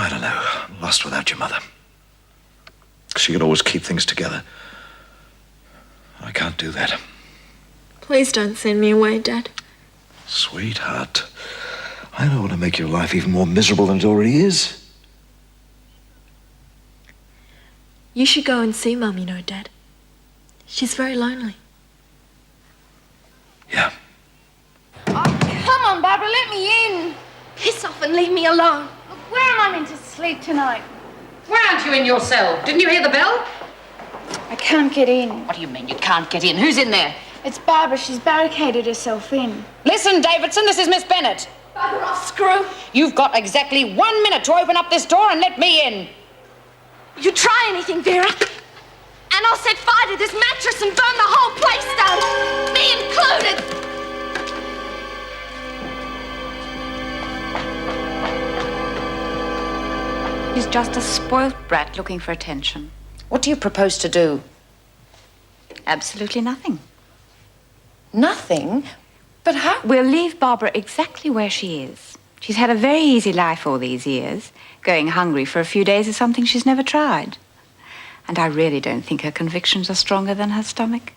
I don't know. I'm lost without your mother. She could always keep things together. I can't do that. Please don't send me away, Dad. Sweetheart, I don't want to make your life even more miserable than it already is. You should go and see Mum, you know, Dad. She's very lonely. Yeah. Oh, come on, Barbara, let me in. Piss off and leave me alone. Look, where am I meant to sleep tonight? Why aren't you in your cell? Didn't you hear the bell? I can't get in. What do you mean you can't get in? Who's in there? It's Barbara. She's barricaded herself in. Listen, Davidson, this is Miss Bennett. Bugger off, Screw. You've got exactly 1 minute to open up this door and let me in. You try anything, Vera, and I'll set fire to this mattress and burn the whole place down, me included. He's just a spoilt brat looking for attention. What do you propose to do? Absolutely nothing. Nothing? But how? We'll leave Barbara exactly where she is. She's had a very easy life all these years. Going hungry for a few days is something she's never tried. And I really don't think her convictions are stronger than her stomach.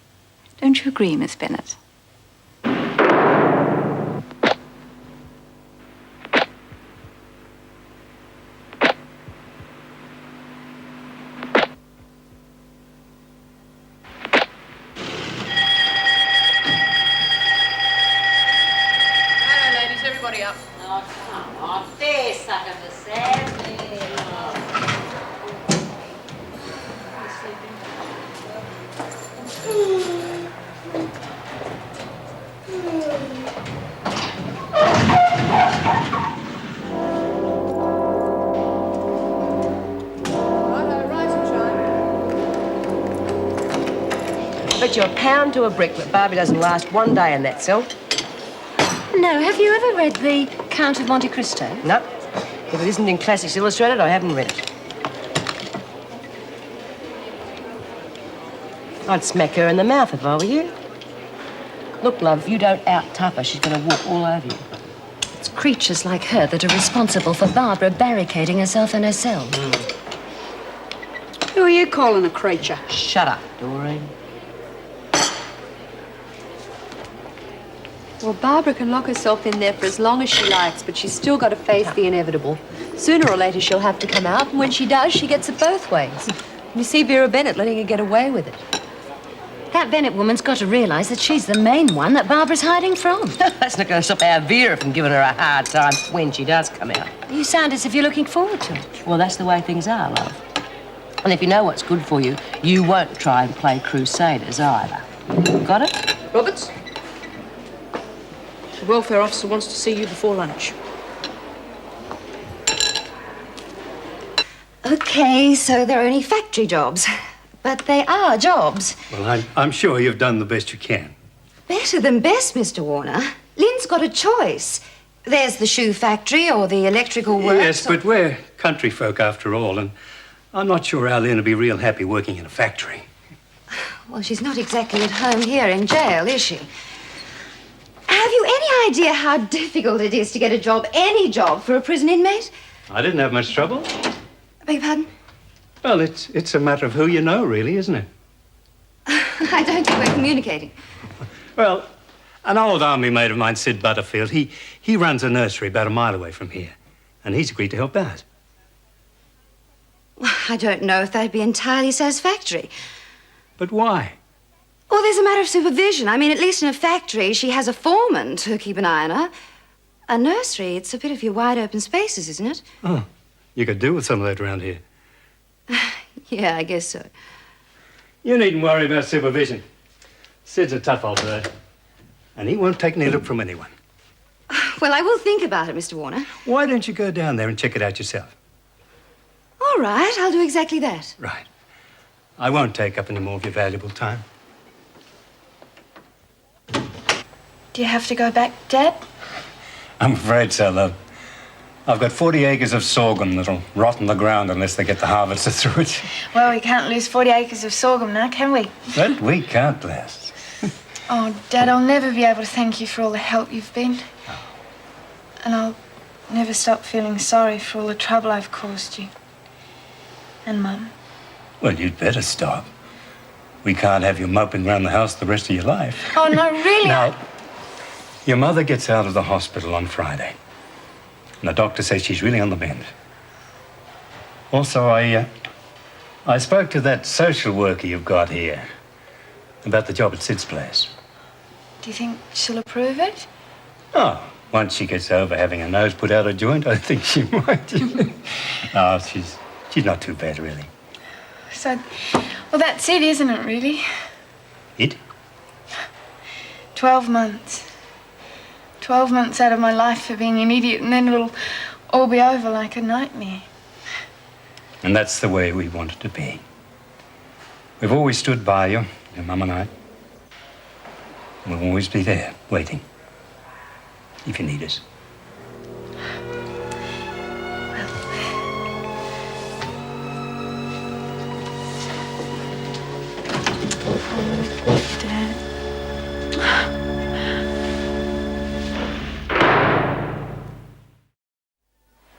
Don't you agree, Miss Bennett? Bet you a pound to a brick that Barbie doesn't last one day in that cell. No, have you ever read The Count of Monte Cristo? No. If it isn't in Classics Illustrated, I haven't read it. I'd smack her in the mouth if I were you. Look, love, if you don't out-tough her, she's going to walk all over you. It's creatures like her that are responsible for Barbara barricading herself in her cell. Who are you calling a creature? Shut up, Doreen. Well, Barbara can lock herself in there for as long as she likes, but she's still got to face the inevitable. Sooner or later, she'll have to come out, and when she does, she gets it both ways. You see Vera Bennett letting her get away with it. That Bennett woman's got to realise that she's the main one that Barbara's hiding from. That's not going to stop our Vera from giving her a hard time when she does come out. You sound as if you're looking forward to it. Well, that's the way things are, love. And if you know what's good for you, you won't try and play Crusaders either. Got it? Roberts? The welfare officer wants to see you before lunch. OK, so they're only factory jobs. But they are jobs. Well, I'm sure you've done the best you can. Better than best, Mr. Warner. Lynn's got a choice. There's the shoe factory or the electrical works. Yes, but we're country folk after all, and I'm not sure our Lynn will be real happy working in a factory. Well, she's not exactly at home here in jail, is she? Have you any idea how difficult it is to get a job, any job, for a prison inmate? I didn't have much trouble. I beg your pardon? Well, it's a matter of who you know, really, isn't it? I don't think we're communicating. Well, an old army mate of mine, Sid Butterfield, he runs a nursery about a mile away from here, and he's agreed to help out. Well, I don't know if that'd be entirely satisfactory. But why? Well, there's a matter of supervision. I mean, at least in a factory, she has a foreman to keep an eye on her. A nursery, it's a bit of your wide open spaces, isn't it? Oh, you could do with some of that around here. Yeah, I guess so. You needn't worry about supervision. Sid's a tough old bird, and he won't take any look from anyone. Well, I will think about it, Mr. Warner. Why don't you go down there and check it out yourself? All right, I'll do exactly that. Right. I won't take up any more of your valuable time. Do you have to go back, Dad? I'm afraid so, love. I've got 40 acres of sorghum that'll rot in the ground unless they get the harvester through it. Well, we can't lose 40 acres of sorghum now, can we? But we can't last. Oh, Dad, I'll never be able to thank you for all the help you've been. And I'll never stop feeling sorry for all the trouble I've caused you. And Mum. Well, you'd better stop. We can't have you moping around the house the rest of your life. Oh, no, really? Now, your mother gets out of the hospital on Friday. And the doctor says she's really on the mend. Also, I spoke to that social worker you've got here about the job at Sid's place. Do you think she'll approve it? Oh, once she gets over having her nose put out of joint, I think she might. Oh, she's not too bad, really. So, well, that's it, isn't it, really? It? 12 months. 12 months out of my life for being an idiot, and then it'll all be over like a nightmare. And that's the way we want it to be. We've always stood by you, your mum and I. We'll always be there, waiting, if you need us.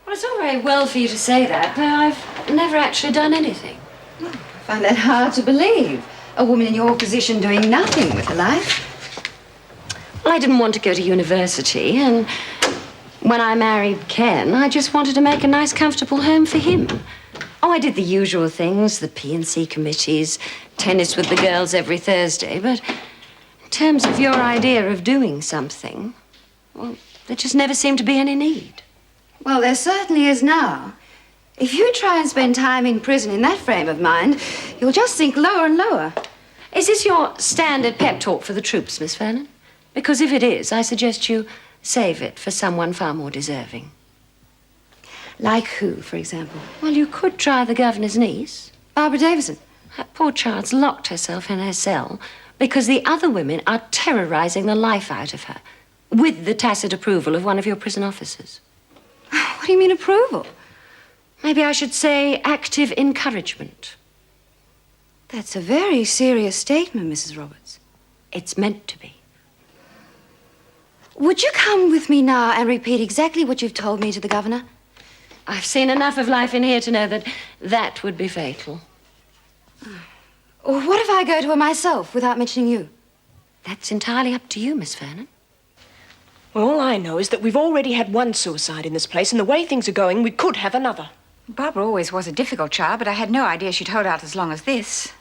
Well, it's all very well for you to say that, but I've never actually done anything. I find that hard to believe. A woman in your position doing nothing with her life. Well, I didn't want to go to university, and when I married Ken, I just wanted to make a nice, comfortable home for him. Oh, I did the usual things, the P&C committees, tennis with the girls every Thursday, but in terms of your idea of doing something, well, there just never seemed to be any need. Well, there certainly is now. If you try and spend time in prison in that frame of mind, you'll just sink lower and lower. Is this your standard pep talk for the troops, Miss Vernon? Because if it is, I suggest you save it for someone far more deserving. Like who, for example? Well, you could try the governor's niece. Barbara Davison. That poor child's locked herself in her cell because the other women are terrorizing the life out of her with the tacit approval of one of your prison officers. What do you mean, approval? Maybe I should say active encouragement. That's a very serious statement, Mrs. Roberts. It's meant to be. Would you come with me now and repeat exactly what you've told me to the governor? I've seen enough of life in here to know that that would be fatal. Or what if I go to her myself without mentioning you? That's entirely up to you, Miss Vernon. Well, all I know is that we've already had one suicide in this place, and the way things are going, we could have another. Barbara always was a difficult child, but I had no idea she'd hold out as long as this.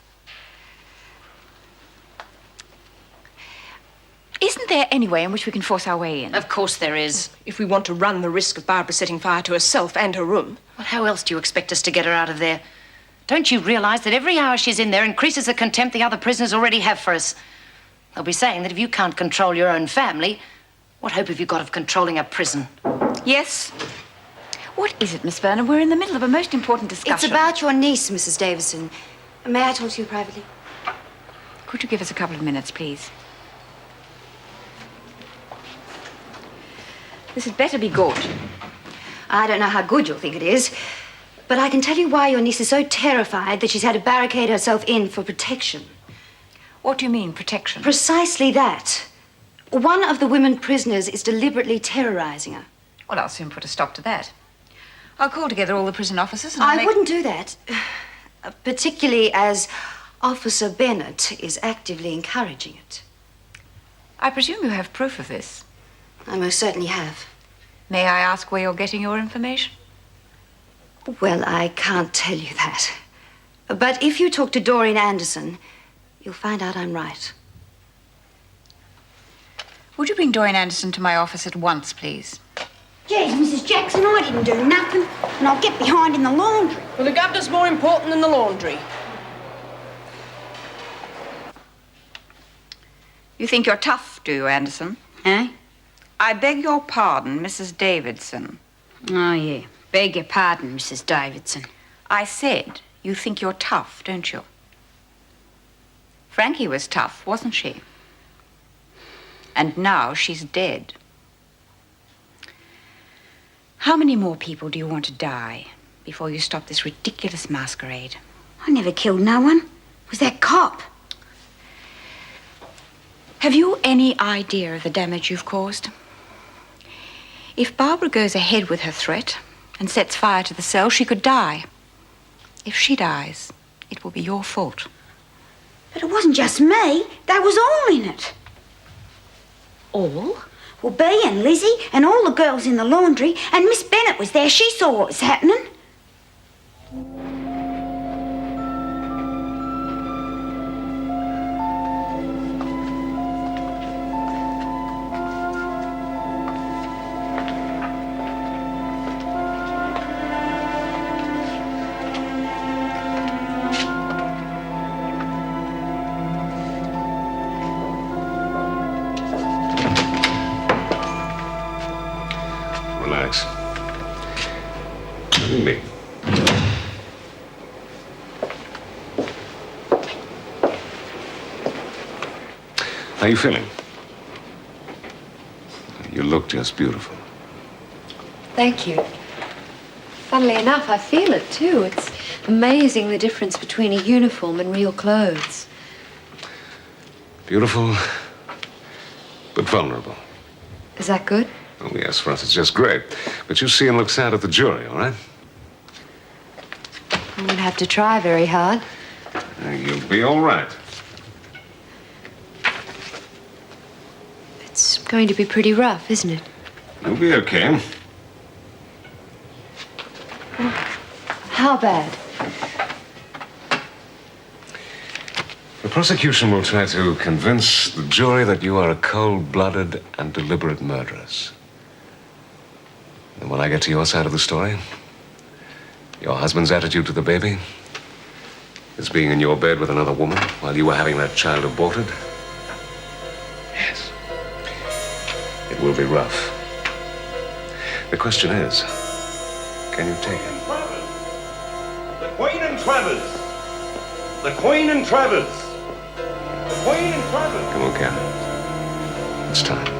Isn't there any way in which we can force our way in? Of course there is. If we want to run the risk of Barbara setting fire to herself and her room. Well, how else do you expect us to get her out of there? Don't you realize that every hour she's in there increases the contempt the other prisoners already have for us? They'll be saying that if you can't control your own family, what hope have you got of controlling a prison? Yes. What is it, Miss Vernon? We're in the middle of a most important discussion. It's about your niece, Mrs. Davison. May I talk to you privately? Could you give us a couple of minutes, please? This had better be good. I don't know how good you'll think it is, but I can tell you why your niece is so terrified that she's had to barricade herself in for protection. What do you mean, protection? Precisely that. One of the women prisoners is deliberately terrorizing her. Well, I'll soon put a stop to that. I'll call together all the prison officers and I'll I wouldn't do that, particularly as Officer Bennett is actively encouraging it. I presume you have proof of this. I most certainly have. May I ask where you're getting your information? Well, I can't tell you that. But if you talk to Doreen Anderson, you'll find out I'm right. Would you bring Doreen Anderson to my office at once, please? Yes, Mrs. Jackson, I didn't do nothing, and I'll get behind in the laundry. Well, the governor's more important than the laundry. You think you're tough, do you, Anderson? Eh? I beg your pardon, Mrs. Davidson. Oh, yeah. Beg your pardon, Mrs. Davidson. I said you think you're tough, don't you? Frankie was tough, wasn't she? And now she's dead. How many more people do you want to die before you stop this ridiculous masquerade? I never killed no one. It was that cop. Have you any idea of the damage you've caused? If Barbara goes ahead with her threat and sets fire to the cell, she could die. If she dies, it will be your fault. But it wasn't just me. They was all in it. All? Well, Bea and Lizzie and all the girls in the laundry, and Miss Bennett was there. She saw what was happening. Relax. Look at me. How are you feeling? You look just beautiful. Thank you. Funnily enough, I feel it too. It's amazing the difference between a uniform and real clothes. Beautiful, but vulnerable. Is that good? Oh, yes, for us it's just great. But you see and look sad at the jury, all right? I won't have to try very hard. You'll be all right. It's going to be pretty rough, isn't it? You'll be okay. How bad? The prosecution will try to convince the jury that you are a cold-blooded and deliberate murderess. And when I get to your side of the story, your husband's attitude to the baby is being in your bed with another woman while you were having that child aborted. Yes. It will be rough. The question is, can you take it? The Queen and Travers! The Queen and Travers! The Queen and Travers! Come on, Ken. It's time.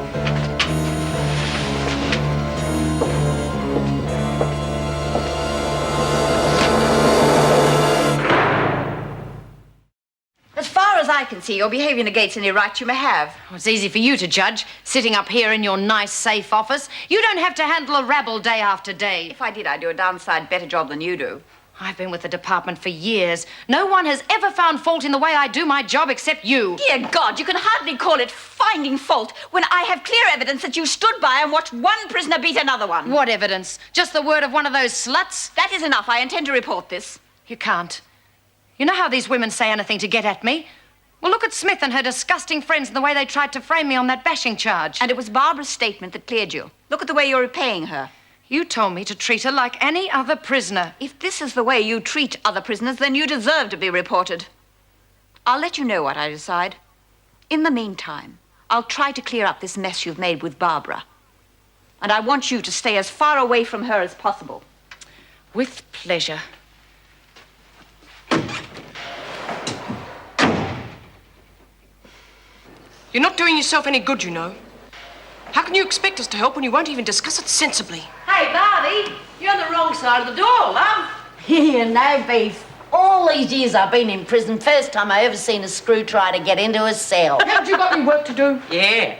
As far as I can see, your behavior negates any right you may have. Oh, it's easy for you to judge, sitting up here in your nice, safe office. You don't have to handle a rabble day after day. If I did, I'd do a downside better job than you do. I've been with the department for years. No one has ever found fault in the way I do my job except you. Dear God, you can hardly call it finding fault when I have clear evidence that you stood by and watched one prisoner beat another one. What evidence? Just the word of one of those sluts? That is enough. I intend to report this. You can't. You know how these women say anything to get at me? Well, look at Smith and her disgusting friends and the way they tried to frame me on that bashing charge. And it was Barbara's statement that cleared you. Look at the way you're repaying her. You told me to treat her like any other prisoner. If this is the way you treat other prisoners, then you deserve to be reported. I'll let you know what I decide. In the meantime, I'll try to clear up this mess you've made with Barbara. And I want you to stay as far away from her as possible. With pleasure. You're not doing yourself any good, you know. How can you expect us to help when you won't even discuss it sensibly? Hey, Barbie, you're on the wrong side of the door, love. Yeah, no beef. All these years I've been in prison, first time I ever seen a screw try to get into a cell. Haven't you got any work to do? Yeah,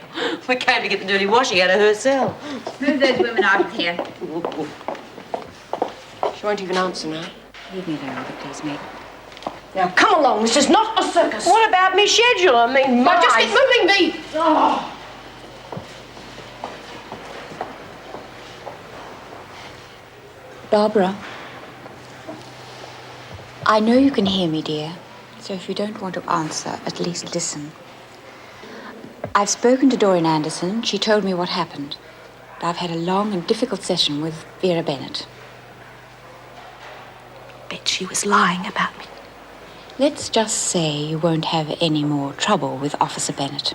we came to get the dirty washing out of her cell. Move those women out of here. She won't even answer now. Leave me alone, please, mate. Now, come along. This is not a circus. What about me schedule? I mean, Now, just get moving, me. Oh. Barbara, I know you can hear me, dear. So if you don't want to answer, at least listen. I've spoken to Doreen Anderson. She told me what happened. I've had a long and difficult session with Vera Bennett. Bet she was lying about me. Let's just say you won't have any more trouble with Officer Bennett.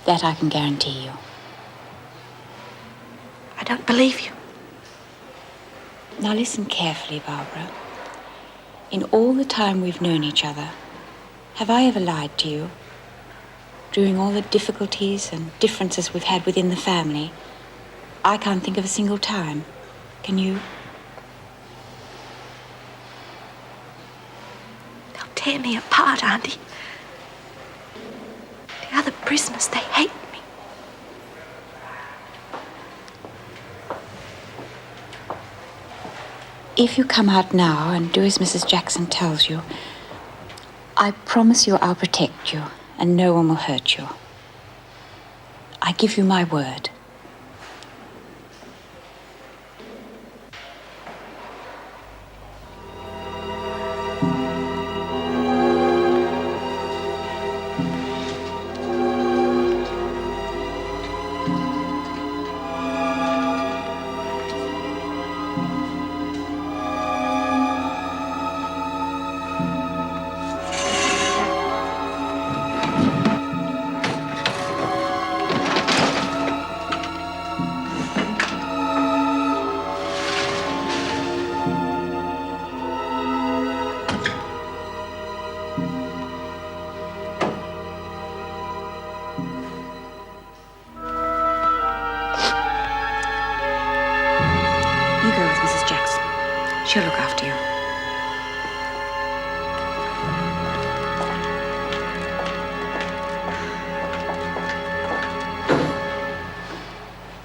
That I can guarantee you. I don't believe you. Now listen carefully, Barbara. In all the time we've known each other, have I ever lied to you? During all the difficulties and differences we've had within the family, I can't think of a single time. Can you? They'll tear me apart, Auntie. The other prisoners, they hate me. If you come out now and do as Mrs. Jackson tells you, I promise you I'll protect you and no one will hurt you. I give you my word. She'll look after you.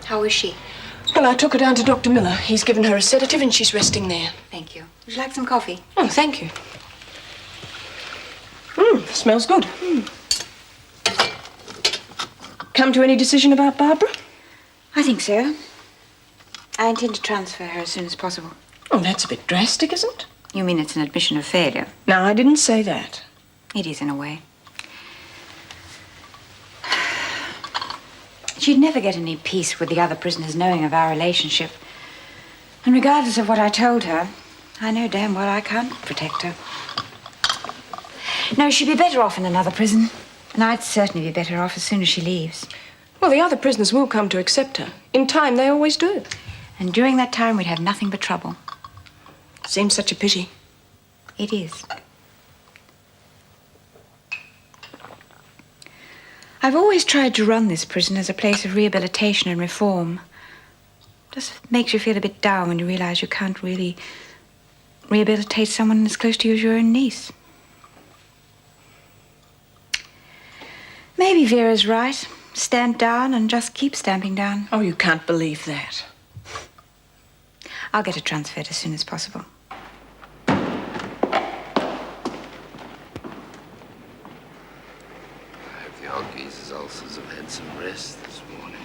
How is she? Well, I took her down to Dr. Miller. He's given her a sedative and she's resting there. Thank you. Would you like some coffee? Oh, thank you. Smells good. Come to any decision about Barbara? I think so. I intend to transfer her as soon as possible. Oh, that's a bit drastic, isn't it? You mean it's an admission of failure? No, I didn't say that. It is, in a way. She'd never get any peace with the other prisoners knowing of our relationship. And regardless of what I told her, I know damn well I can't protect her. No, she'd be better off in another prison. And I'd certainly be better off as soon as she leaves. Well, the other prisoners will come to accept her. In time, they always do. And during that time, we'd have nothing but trouble. Seems such a pity. It is. I've always tried to run this prison as a place of rehabilitation and reform. Just makes you feel a bit down when you realize you can't really rehabilitate someone as close to you as your own niece. Maybe Vera's right. Stand down and just keep stamping down. Oh, you can't believe that. I'll get her transferred as soon as possible. Old geezer's ulcers have had some rest this morning.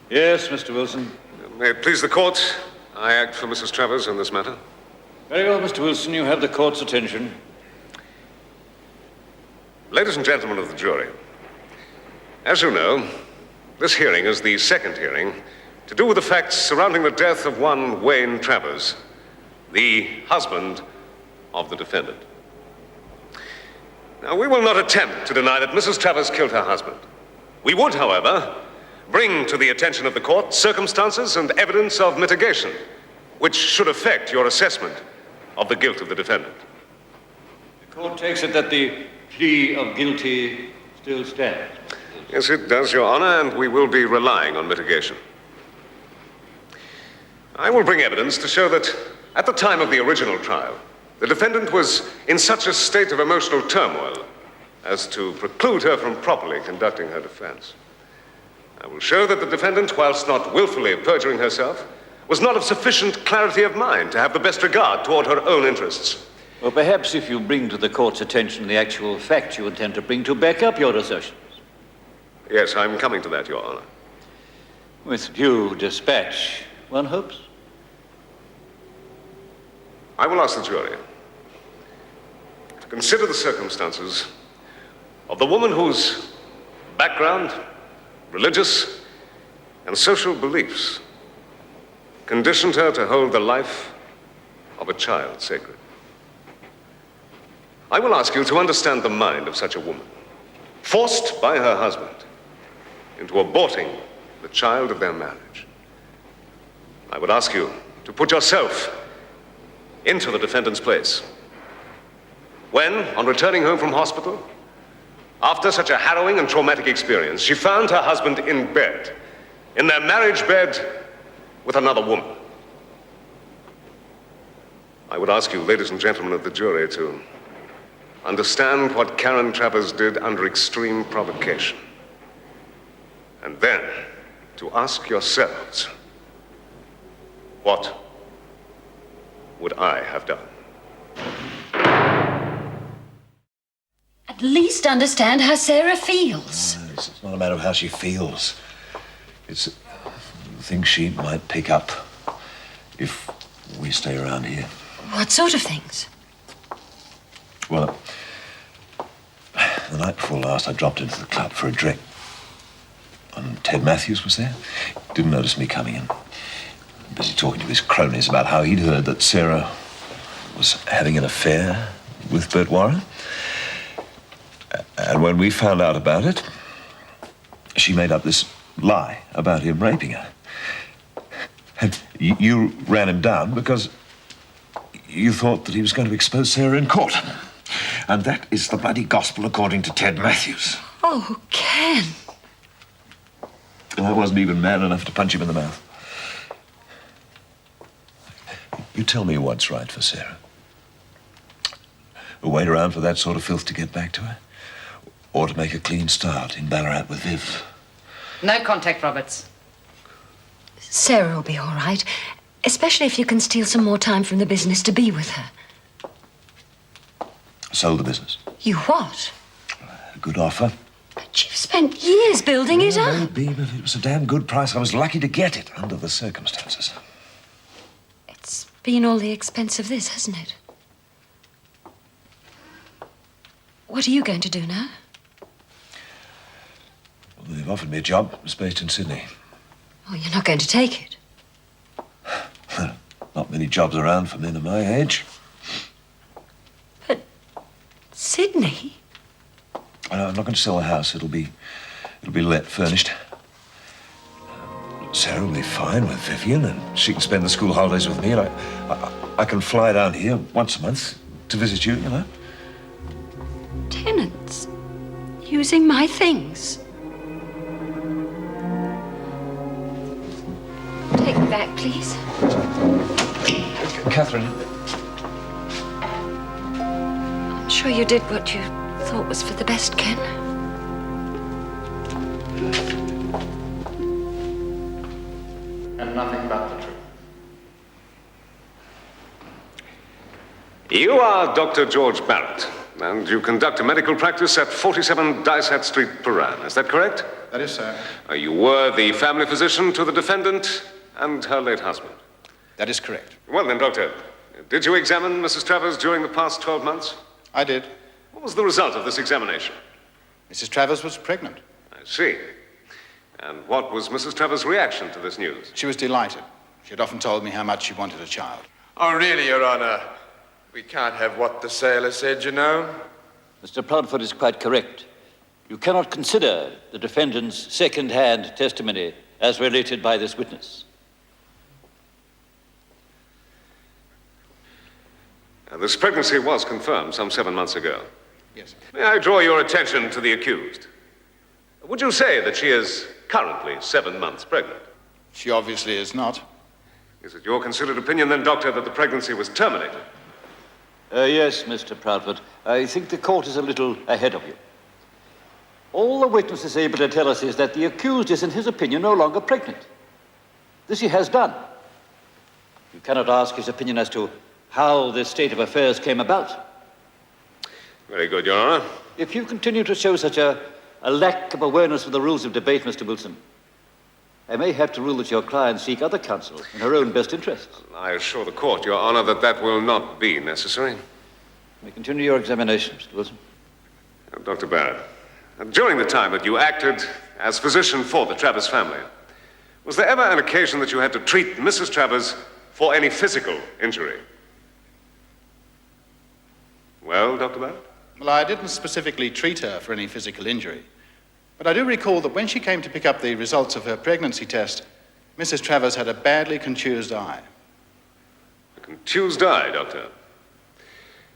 Yes, Mr. Wilson. May it please the court, I act for Mrs. Travers in this matter. Very well, Mr. Wilson, you have the court's attention. Ladies and gentlemen of the jury, as you know, this hearing is the second hearing to do with the facts surrounding the death of one Wayne Travers, the husband of the defendant. Now, we will not attempt to deny that Mrs. Travers killed her husband. We would, however, bring to the attention of the court circumstances and evidence of mitigation, which should affect your assessment of the guilt of the defendant. The court takes it that the plea of guilty still stands. Yes, it does, Your Honor, and we will be relying on mitigation. I will bring evidence to show that at the time of the original trial, the defendant was in such a state of emotional turmoil as to preclude her from properly conducting her defense. I will show that the defendant, whilst not willfully perjuring herself, was not of sufficient clarity of mind to have the best regard toward her own interests. Well, perhaps if you bring to the court's attention the actual facts you intend to bring to back up your assertions. Yes, I'm coming to that, Your Honor. With due dispatch, one hopes. I will ask the jury to consider the circumstances of the woman whose background, religious, and social beliefs conditioned her to hold the life of a child sacred. I will ask you to understand the mind of such a woman, forced by her husband into aborting the child of their marriage. I would ask you to put yourself into the defendant's place. When, on returning home from hospital, after such a harrowing and traumatic experience, she found her husband in bed, in their marriage bed, with another woman. I would ask you, ladies and gentlemen of the jury, to understand what Karen Travers did under extreme provocation, and then to ask yourselves, what would I have done? At least understand how Sarah feels. It's not a matter of how she feels. It's things she might pick up if we stay around here. What sort of things? Well, the night before last, I dropped into the club for a drink. And Ted Matthews was there. Didn't notice me coming in. Busy talking to his cronies about how he'd heard that Sarah was having an affair with Bert Warren. And when we found out about it, she made up this lie about him raping her. And you ran him down because you thought that he was going to expose Sarah in court. And that is the bloody gospel according to Ted Matthews. Oh, Ken. And I wasn't even man enough to punch him in the mouth. You tell me what's right for Sarah. Wait around for that sort of filth to get back to her? Or to make a clean start in Ballarat with Viv? No contact, Roberts. Sarah will be all right, especially if you can steal some more time from the business to be with her. Sold the business. You what? A good offer. But you've spent years building it up. Maybe, but it was a damn good price. I was lucky to get it under the circumstances. It's been all the expense of this, hasn't it? What are you going to do now? Well, they've offered me a job. It's based in Sydney. Oh, you're not going to take it? Not many jobs around for men of my age. But Sydney? I'm not going to sell the house. It'll be let, furnished. Sarah will be fine with Vivian, and she can spend the school holidays with me, and I can fly down here once a month to visit you, you know. Tenants? Using my things? Take it back, please. Catherine. I'm sure you did what you thought was for the best, Ken. And nothing but the truth. You are Dr. George Barrett, and you conduct a medical practice at 47 Dysart Street, Paran. Is that correct? That is, sir. You were the family physician to the defendant and her late husband. That is correct. Well then, Doctor, did you examine Mrs. Travers during the past 12 months? I did. What was the result of this examination? Mrs. Travers was pregnant. I see. And what was Mrs. Travers' reaction to this news? She was delighted. She had often told me how much she wanted a child. Oh, really, Your Honor? We can't have what the sailor said, you know. Mr. Proudfoot is quite correct. You cannot consider the defendant's second-hand testimony as related by this witness. This pregnancy was confirmed some 7 months ago. Yes. May I draw your attention to the accused? Would you say that she is currently 7 months pregnant? She obviously is not. Is it your considered opinion, then, Doctor, that the pregnancy was terminated? Yes, Mr. Proudfoot. I think the court is a little ahead of you. All the witness is able to tell us is that the accused is, in his opinion, no longer pregnant. This he has done. You cannot ask his opinion as to how this state of affairs came about. Very good, Your Honor. If you continue to show such a lack of awareness of the rules of debate, Mr. Wilson, I may have to rule that your client seek other counsel in her own best interests. I assure the court, Your Honor, that that will not be necessary. You may continue your examination, Mr. Wilson. Dr. Barrett, during the time that you acted as physician for the Travers family, was there ever an occasion that you had to treat Mrs. Travers for any physical injury? Well, Dr. Barrett? Well, I didn't specifically treat her for any physical injury. But I do recall that when she came to pick up the results of her pregnancy test, Mrs. Travers had a badly contused eye. A contused eye, Doctor?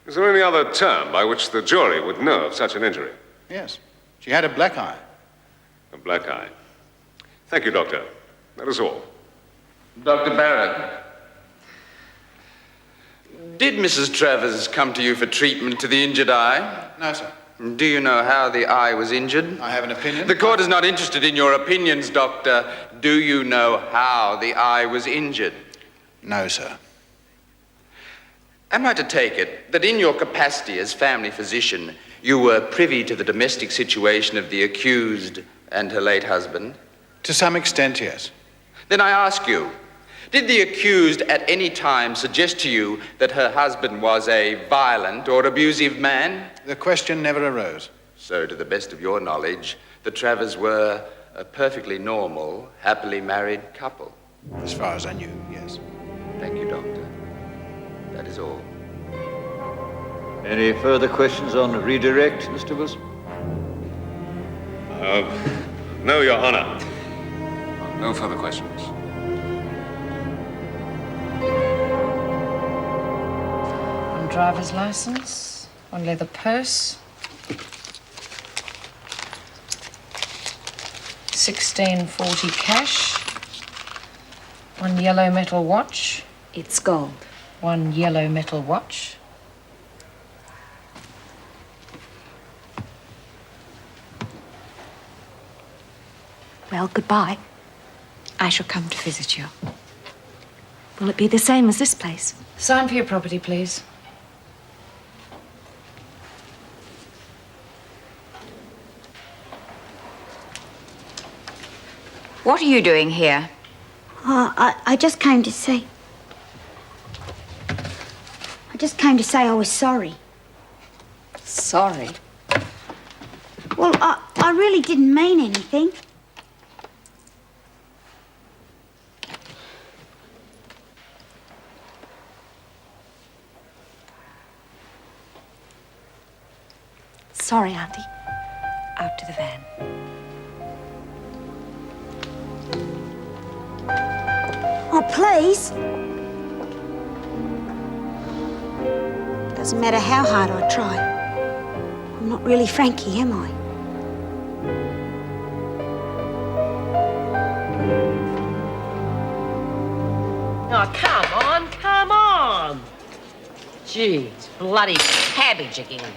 Is there any other term by which the jury would know of such an injury? Yes. She had a black eye. A black eye. Thank you, Doctor. That is all. Dr. Barrett. Did Mrs. Travers come to you for treatment to the injured eye? No, sir. Do you know how the eye was injured? I have an opinion. The court is not interested in your opinions, Doctor. Do you know how the eye was injured? No, sir. Am I to take it that in your capacity as family physician, you were privy to the domestic situation of the accused and her late husband? To some extent, yes. Then I ask you, did the accused at any time suggest to you that her husband was a violent or abusive man? The question never arose. So, to the best of your knowledge, the Travers were a perfectly normal, happily married couple. As far as I knew, yes. Thank you, Doctor. That is all. Any further questions on redirect, Mr. Wilson? No, Your Honor. No further questions. One driver's license, one leather purse, 1640 cash, one yellow metal watch. It's gold. One yellow metal watch. Well, goodbye. I shall come to visit you. Will it be the same as this place? Sign for your property, please. What are you doing here? I just came to say... I just came to say I was sorry. Sorry? Well, I really didn't mean anything. Sorry, Auntie. Out to the van. Oh, please. Doesn't matter how hard I try. I'm not really Frankie, am I? Oh, come on. Jeez, bloody cabbage again.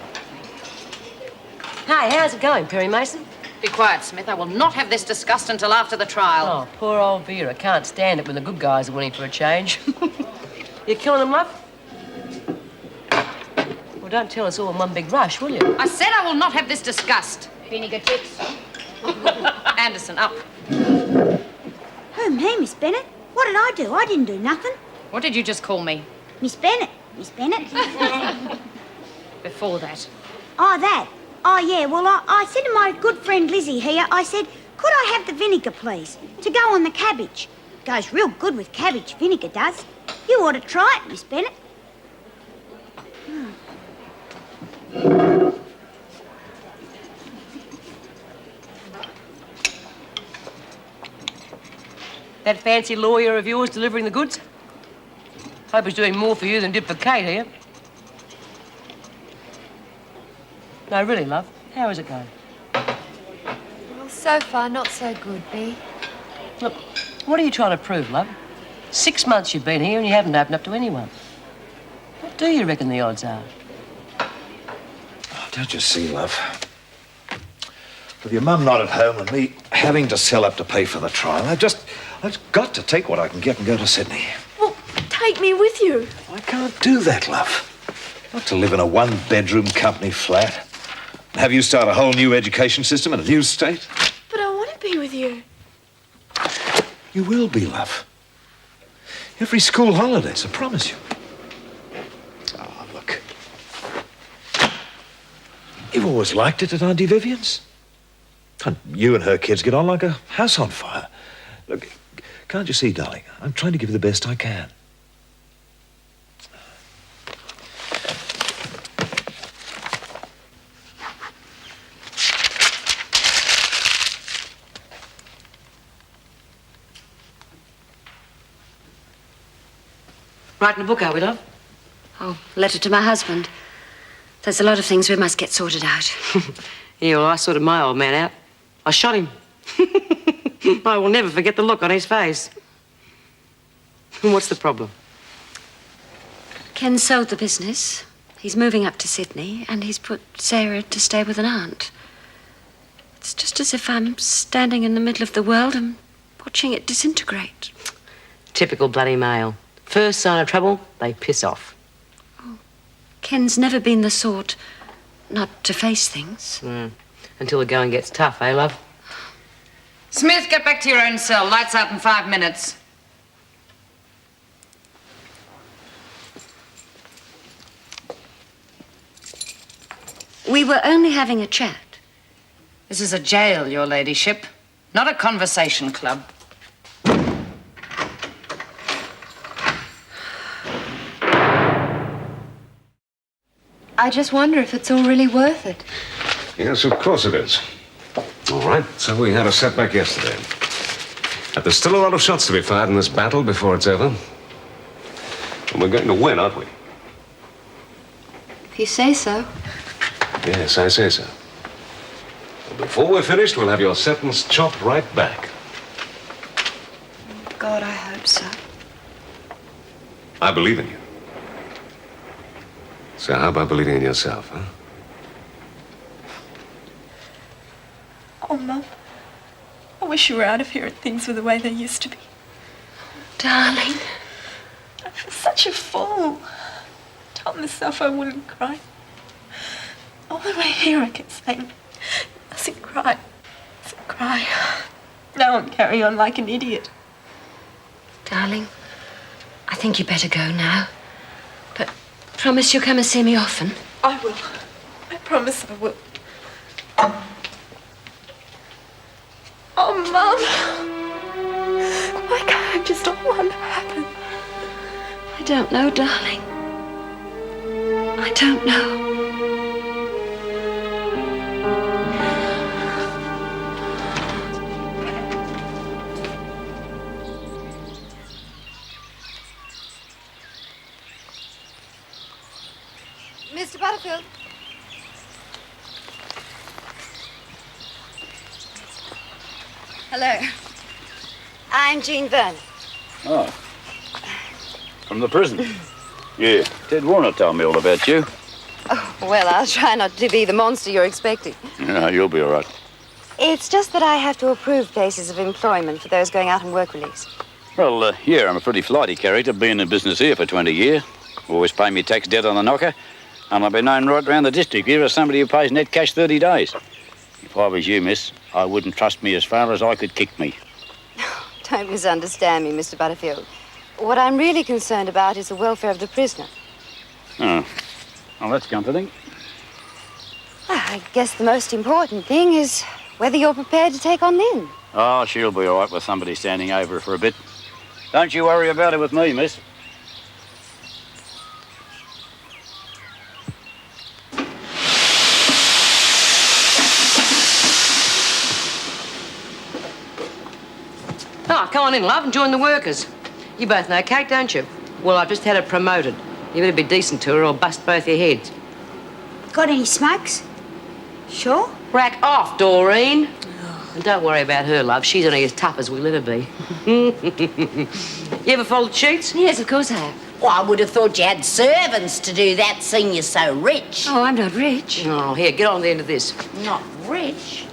Hey, how's it going, Perry Mason? Be quiet, Smith. I will not have this discussed until after the trial. Oh, poor old Vera. Can't stand it when the good guys are winning for a change. You killing them, love? Well, don't tell us all in one big rush, will you? I said I will not have this discussed. Vinegar tips. Anderson, up. Who, me, Miss Bennett? What did I do? I didn't do nothing. What did you just call me? Miss Bennett. Miss Bennett. Before that. Oh, that. Oh, yeah, well, I said to my good friend Lizzie here, I said, could I have the vinegar, please, to go on the cabbage? Goes real good with cabbage, vinegar does. You ought to try it, Miss Bennett. That fancy lawyer of yours delivering the goods? Hope he's doing more for you than did for Kate here. No, really, love. How is it going? Well, so far, not so good, Bea. Look, what are you trying to prove, love? 6 months you've been here and you haven't opened up to anyone. What do you reckon the odds are? Oh, don't you see, love? With your mum not at home and me having to sell up to pay for the trial, I've got to take what I can get and go to Sydney. Well, take me with you. I can't do that, love. Not to live in a one-bedroom company flat. Have you start a whole new education system in a new state? But I want to be with you. You will be, love. Every school holidays, I promise you. Oh, look. You've always liked it at Auntie Vivian's. And you and her kids get on like a house on fire. Look, can't you see, darling? I'm trying to give you the best I can. Writing a book, are we, love? Oh, letter to my husband. There's a lot of things we must get sorted out. Yeah, well, I sorted my old man out. I shot him. I will never forget the look on his face. What's the problem? Ken sold the business. He's moving up to Sydney, and he's put Sarah to stay with an aunt. It's just as if I'm standing in the middle of the world and watching it disintegrate. Typical bloody male. First sign of trouble, they piss off. Ken's never been the sort not to face things. Until the going gets tough, eh, love? Smith, get back to your own cell. Lights out in 5 minutes. We were only having a chat. This is a jail, your ladyship, not a conversation club. I just wonder if it's all really worth it. Yes, of course it is. All right, so we had a setback yesterday. But there's still a lot of shots to be fired in this battle before it's over. And we're going to win, aren't we? If you say so. Yes, I say so. And before we're finished, we'll have your sentence chopped right back. God, I hope so. I believe in you. So how about believing in yourself, huh? Oh, Mum. I wish you were out of here and things were the way they used to be. Darling. I feel such a fool. I told myself I wouldn't cry. All the way here I kept saying, you mustn't cry. You mustn't cry. Now I'm carrying on like an idiot. Darling, I think you better go now. But promise you'll come and see me often. I will. I promise I will. Oh, Mum. Why can't I just let one happen? I don't know, darling. I don't know. Mr. Butterfield. Hello. I'm Jean Vernon. Oh. From the prison? Yeah. Ted Warner told me all about you. Oh, well, I'll try not to be the monster you're expecting. Yeah, you'll be all right. It's just that I have to approve places of employment for those going out on work release. Well, yeah, I'm a pretty flighty character, been in business here for 20 years. Always pay me tax dead on the knocker. And I've been known right round the district here as somebody who pays net cash 30 days. If I was you, miss, I wouldn't trust me as far as I could kick me. Don't misunderstand me, Mr. Butterfield. What I'm really concerned about is the welfare of the prisoner. Oh. Well, that's comforting. I guess the most important thing is whether you're prepared to take on Lynn. Oh, she'll be all right with somebody standing over her for a bit. Don't you worry about it with me, miss. Oh, come on in, love, and join the workers. You both know Kate, don't you? Well, I've just had her promoted. You better be decent to her or I'll bust both your heads. Got any smokes? Sure. Rack off, Doreen. And don't worry about her, love. She's only as tough as we'll ever be. You ever folded sheets? Yes, of course I have. Well, I would have thought you had servants to do that, seeing you're so rich. Oh, I'm not rich. Oh, here, get on the end of this. Not rich?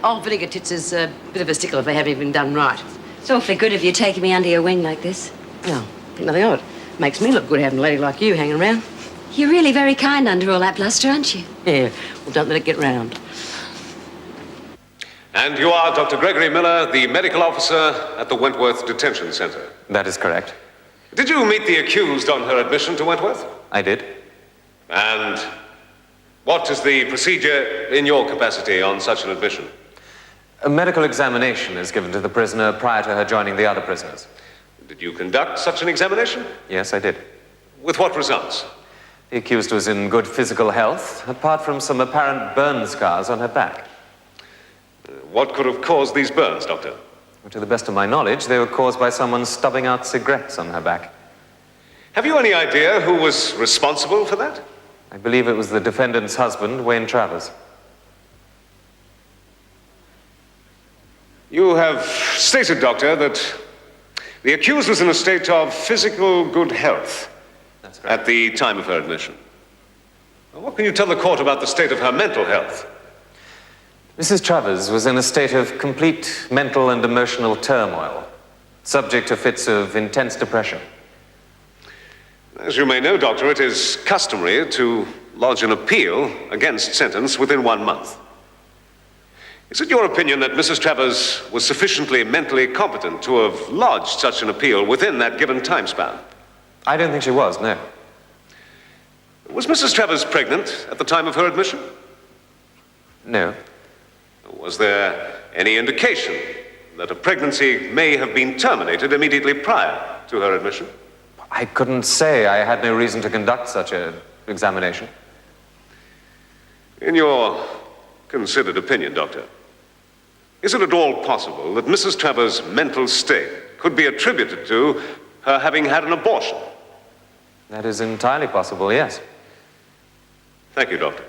Old Vinegar Tits is a bit of a stickler if they haven't even done right. It's awfully good of you taking me under your wing like this. No, think nothing of it. Makes me look good having a lady like you hanging around. You're really very kind under all that bluster, aren't you? Yeah, well, don't let it get round. And you are Dr. Gregory Miller, the medical officer at the Wentworth Detention Center. That is correct. Did you meet the accused on her admission to Wentworth? I did. And what is the procedure in your capacity on such an admission? A medical examination is given to the prisoner prior to her joining the other prisoners. Did you conduct such an examination? Yes, I did. With what results? The accused was in good physical health, apart from some apparent burn scars on her back. What could have caused these burns, Doctor? To the best of my knowledge, they were caused by someone stubbing out cigarettes on her back. Have you any idea who was responsible for that? I believe it was the defendant's husband, Wayne Travers. You have stated, Doctor, that the accused was in a state of physical good health. That's correct. At the time of her admission. Now, what can you tell the court about the state of her mental health? Mrs. Travers was in a state of complete mental and emotional turmoil, subject to fits of intense depression. As you may know, Doctor, it is customary to lodge an appeal against sentence within 1 month. Is it your opinion that Mrs. Travers was sufficiently mentally competent to have lodged such an appeal within that given time span? I don't think she was, no. Was Mrs. Travers pregnant at the time of her admission? No. Was there any indication that a pregnancy may have been terminated immediately prior to her admission? I couldn't say. I had no reason to conduct such an examination. In your considered opinion, Doctor, is it at all possible that Mrs. Travers' mental state could be attributed to her having had an abortion? That is entirely possible, yes. Thank you, Doctor.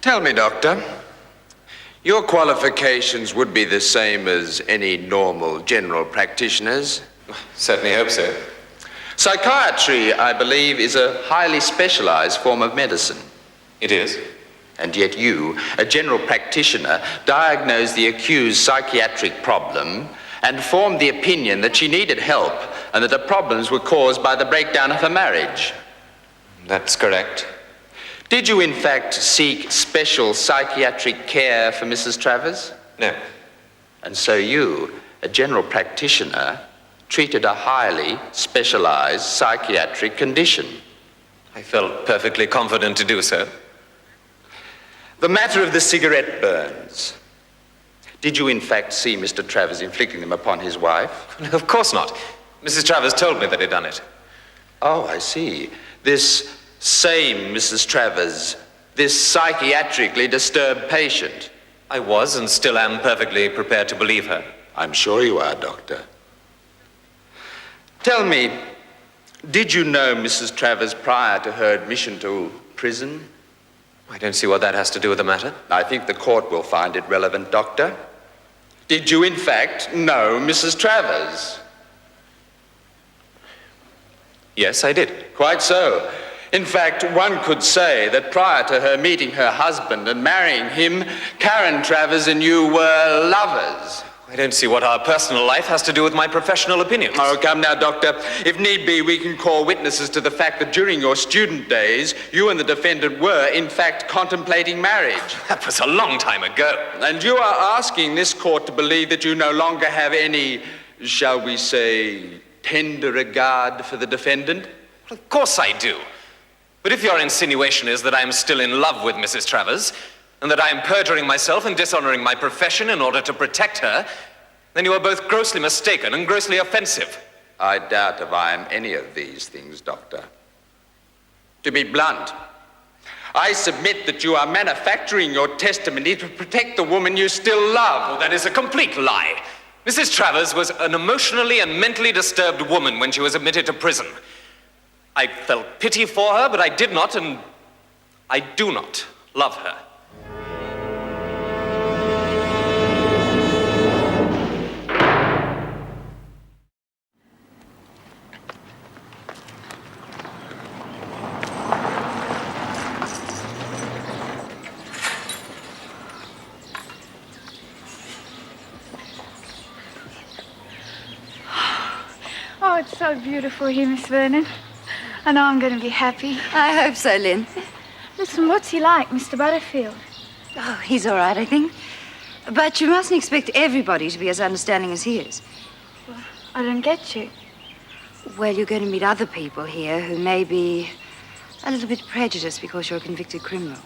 Tell me, Doctor, your qualifications would be the same as any normal general practitioner's? Certainly hope so. Psychiatry, I believe, is a highly specialized form of medicine. It is. And yet you, a general practitioner, diagnosed the accused's psychiatric problem and formed the opinion that she needed help and that the problems were caused by the breakdown of her marriage. That's correct. Did you, in fact, seek special psychiatric care for Mrs. Travers? No. And so you, a general practitioner, treated a highly specialized psychiatric condition? I felt perfectly confident to do so. The matter of the cigarette burns. Did you, in fact, see Mr. Travers inflicting them upon his wife? No, of course not. Mrs. Travers told me that he'd done it. Oh, I see. This same Mrs. Travers, this psychiatrically disturbed patient. I was and still am perfectly prepared to believe her. I'm sure you are, Doctor. Tell me, did you know Mrs. Travers prior to her admission to prison? I don't see what that has to do with the matter. I think the court will find it relevant, Doctor. Did you, in fact, know Mrs. Travers? Yes, I did. Quite so. In fact, one could say that prior to her meeting her husband and marrying him, Karen Travers and you were lovers. I don't see what our personal life has to do with my professional opinions. Oh, come now, Doctor. If need be, we can call witnesses to the fact that during your student days, you and the defendant were, in fact, contemplating marriage. That was a long time ago. And you are asking this court to believe that you no longer have any, shall we say, tender regard for the defendant? Well, of course I do. But if your insinuation is that I am still in love with Mrs. Travers, and that I am perjuring myself and dishonoring my profession in order to protect her, then you are both grossly mistaken and grossly offensive. I doubt if I am any of these things, Doctor. To be blunt, I submit that you are manufacturing your testimony to protect the woman you still love. Well, that is a complete lie. Mrs. Travers was an emotionally and mentally disturbed woman when she was admitted to prison. I felt pity for her, but I did not, and I do not love her. Oh, it's so beautiful here, Miss Vernon. I know I'm going to be happy. I hope so, Lynn. Listen, what's he like, Mr. Butterfield? Oh, he's all right, I think. But you mustn't expect everybody to be as understanding as he is. Well, I don't get you. Well, you're going to meet other people here who may be a little bit prejudiced because you're a convicted criminal.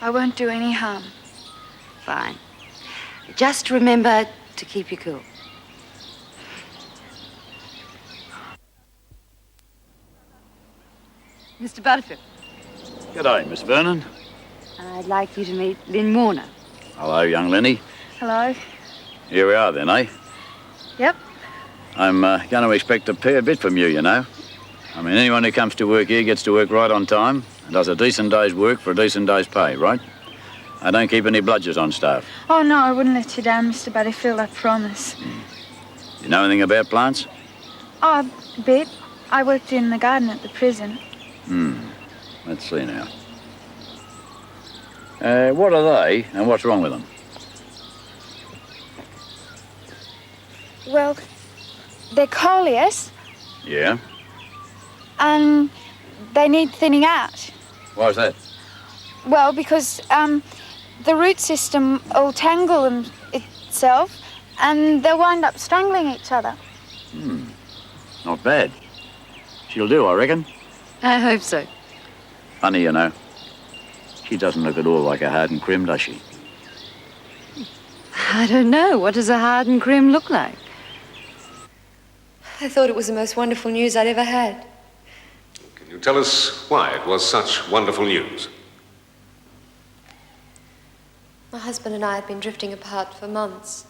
I won't do any harm. Fine. Just remember to keep your cool. Mr. Butterfield. G'day, Miss Vernon. I'd like you to meet Lynn Warner. Hello, young Lenny. Hello. Here we are then, eh? Yep. I'm going to expect a fair bit from you, you know. I mean, anyone who comes to work here gets to work right on time and does a decent day's work for a decent day's pay, right? I don't keep any bludgers on staff. Oh, no, I wouldn't let you down, Mr. Butterfield, I promise. You know anything about plants? Oh, a bit. I worked in the garden at the prison. Let's see now. What are they, and what's wrong with them? Well, they're coleus, Yeah? and they need thinning out. Why's that? Well, because the root system will tangle itself, and they'll wind up strangling each other. Not bad. She'll do, I reckon. I hope so. Funny, you know. She doesn't look at all like a hardened crim, does she? I don't know. What does a hardened crim look like? I thought it was the most wonderful news I'd ever had. Can you tell us why it was such wonderful news? My husband and I had been drifting apart for months.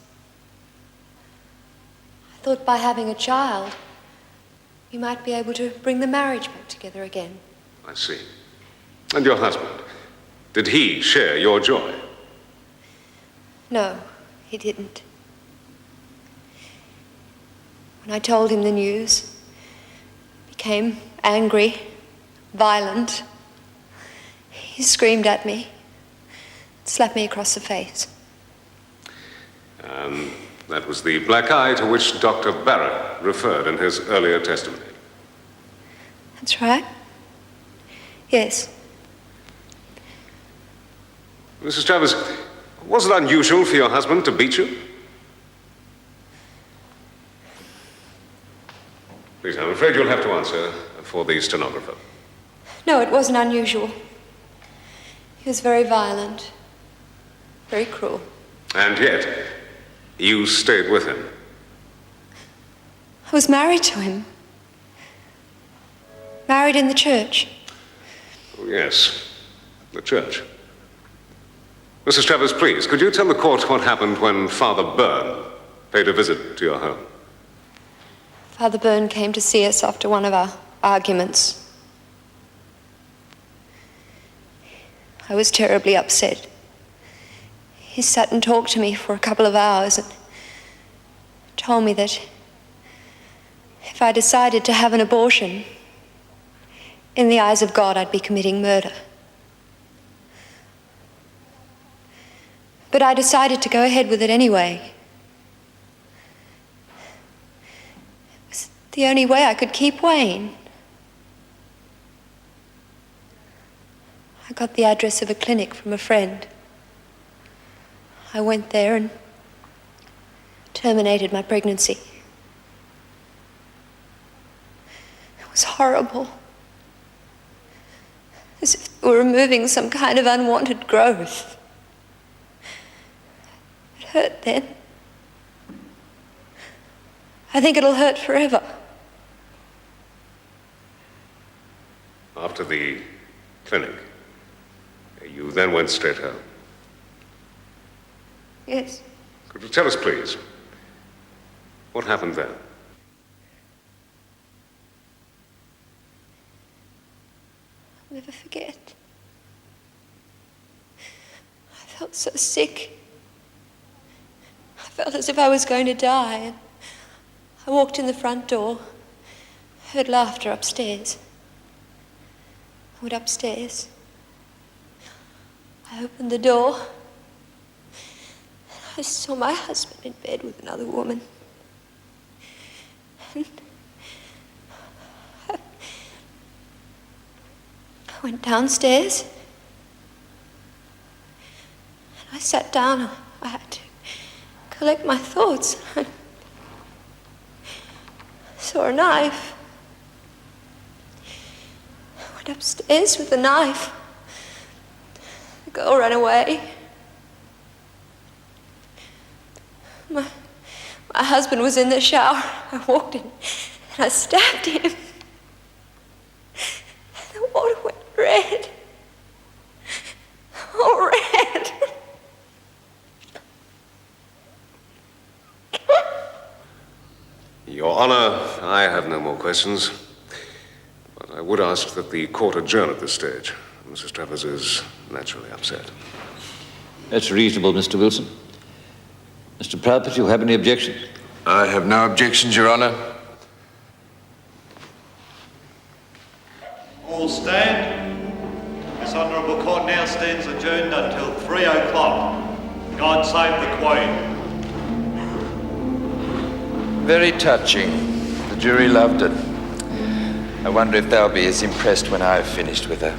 I thought by having a child, we might be able to bring the marriage back together again. I see. And your husband, did he share your joy? No, he didn't. When I told him the news, he became angry, violent. He screamed at me, slapped me across the face. That was the black eye to which Dr. Barrett referred in his earlier testimony. That's right. Yes. Mrs. Travers, was it unusual for your husband to beat you? Please, I'm afraid you'll have to answer for the stenographer. No, it wasn't unusual. He was very violent, very cruel. And yet, you stayed with him. I was married to him. Married in the church. Oh, yes, the church. Mrs. Travers, please, could you tell the court what happened when Father Byrne paid a visit to your home? Father Byrne came to see us after one of our arguments. I was terribly upset. He sat and talked to me for a couple of hours and told me that if I decided to have an abortion, in the eyes of God, I'd be committing murder. But I decided to go ahead with it anyway. It was the only way I could keep Wayne. I got the address of a clinic from a friend. I went there and terminated my pregnancy. It was horrible. As if they were removing some kind of unwanted growth. It hurt then. I think it'll hurt forever. After the clinic, you then went straight home. Yes. Could you tell us, please, what happened then? I'll never forget. I felt so sick. I felt as if I was going to die. I walked in the front door, heard laughter upstairs. I went upstairs. I opened the door. I saw my husband in bed with another woman. And I went downstairs. And I sat down. I had to collect my thoughts. I saw a knife. I went upstairs with the knife. The girl ran away. My husband was in the shower. I walked in and I stabbed him. And the water went red. Oh, red. Your Honor, I have no more questions. But I would ask that the court adjourn at this stage. Mrs. Travers is naturally upset. That's reasonable, Mr. Wilson. Mr. Proudfoot, you have any objections? I have no objections, Your Honor. All stand. This honourable court now stands adjourned until 3 o'clock. God save the Queen. Very touching. The jury loved it. I wonder if they'll be as impressed when I've finished with her.